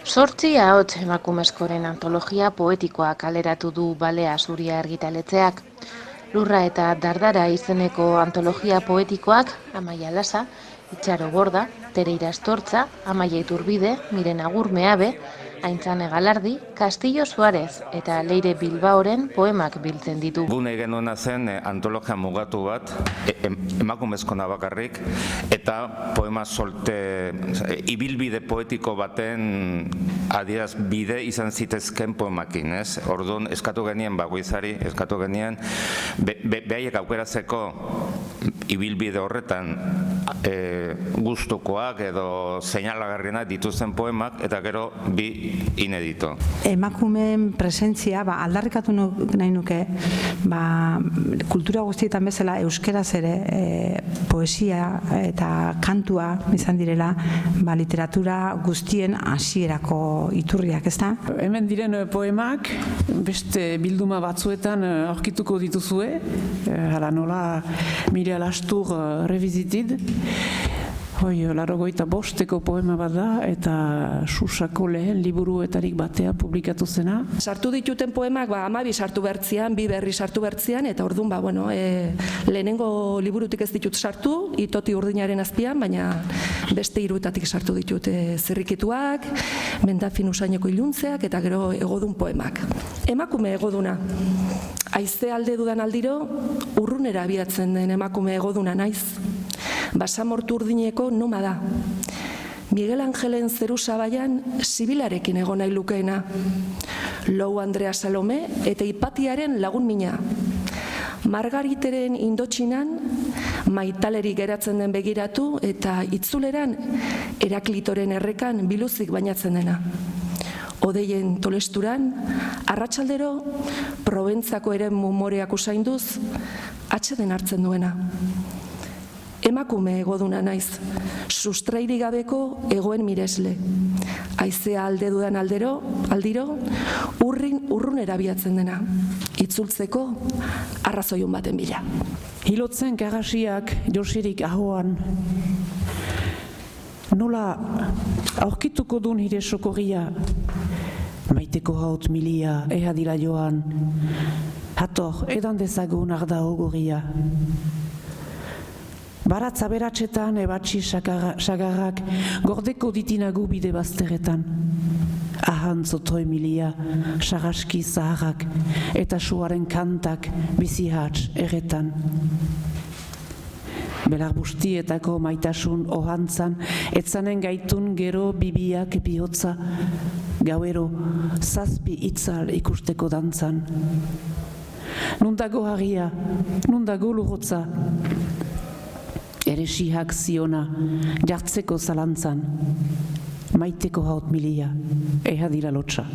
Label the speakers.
Speaker 1: Zortzi ahots emakumezkoren antologia poetikoa kaleratu du Balea Zuria argitaletxeak. Lurra eta Dardara izeneko antologia poetikoak Amaia Lasa, Itxaro Borda, Tere Irastortza, Amaia Iturbide, Miren Agur Meabe, Aintzane Galardi, Castillo Suarez eta Leire Bilbaoren poemak biltzen ditu.
Speaker 2: Gune genuena zen antologia mugatu bat, emakumezkona bakarrik, eta poema solte, ibilbide poetiko baten adierazbide izan zitezken poemakin, ez? Orduan eskatu genien bakoitzari, eskatu genien behaiek aukeratzeko ibilbide horretan gustukoak edo seinalagarrienak dituzten poemak eta gero bi inedito.
Speaker 3: Emakumeen presentzia aldarrikatu nahi nuke, kultura guztietan bezala euskeraz ere poesia eta kantua izan direla literatura guztien hasierako iturriak, ezta?
Speaker 4: Hemen diren poemak beste bilduma batzuetan aurkituko dituzue, hala nola Mireia Lastur Revisited, 85 poema bat da eta Susako lehen liburuetarik batean publikatu zena.
Speaker 5: Sartu dituten poemak 12 sartu bertzian, 2 berri sartu bertzian, eta orduan lehenengo liburutik ez ditut sartu, Itoti urdinaren azpian, baina beste 3etatik sartu ditut zirrikituak, Mendafin usaineko iluntzeak eta gero egodun poemak. Emakume egoduna. Haize alde dudan aldiro, urrunera abiatzen den emakume egoduna naiz. Basamortu urdineko noma da. Miguel Angelen zeru sabaian Sibilarekin egon nahi lukeena. Lou Andrea Salome eta Ipatiaren lagun mina. Margariteren Indotxinan Maitaleri geratzen den begiratu eta itzuleran Heraklitoren errekan biluzik bainatzen dena. Odeien tolesturan, arratsaldero, Proventzako eren mumoreak usainduz, atxeden hartzen duena. Emakume egoduna naiz, sustrairi gabeko egoen miresle. Haizea alde dudan aldiro, urrun erabiatzen dena. Itzultzeko arrazoion baten bila.
Speaker 4: Hilotzen karrasiak josirik ahoan. Nola aurkituko dun hire sokorria, maiteko haut milia ehadila joan. Hator, edan dezagun arda ogoria. Baratza beratxetan ebatxi sagarrak gordeko ditinagu bide bazteretan. Ahan zotoi milia, sagaski zaharrak eta suaren kantak bizi hats erretan. Belar bustietako maitasun ohantzan, etzanen gaitun gero bibiak bihotza, gauero zazpi itzal ikusteko dantzan. Nundago harria, nundago lurotza, eresihak ziona, jartzeko zalantzan, maiteko haut milia, ehadira lotxa.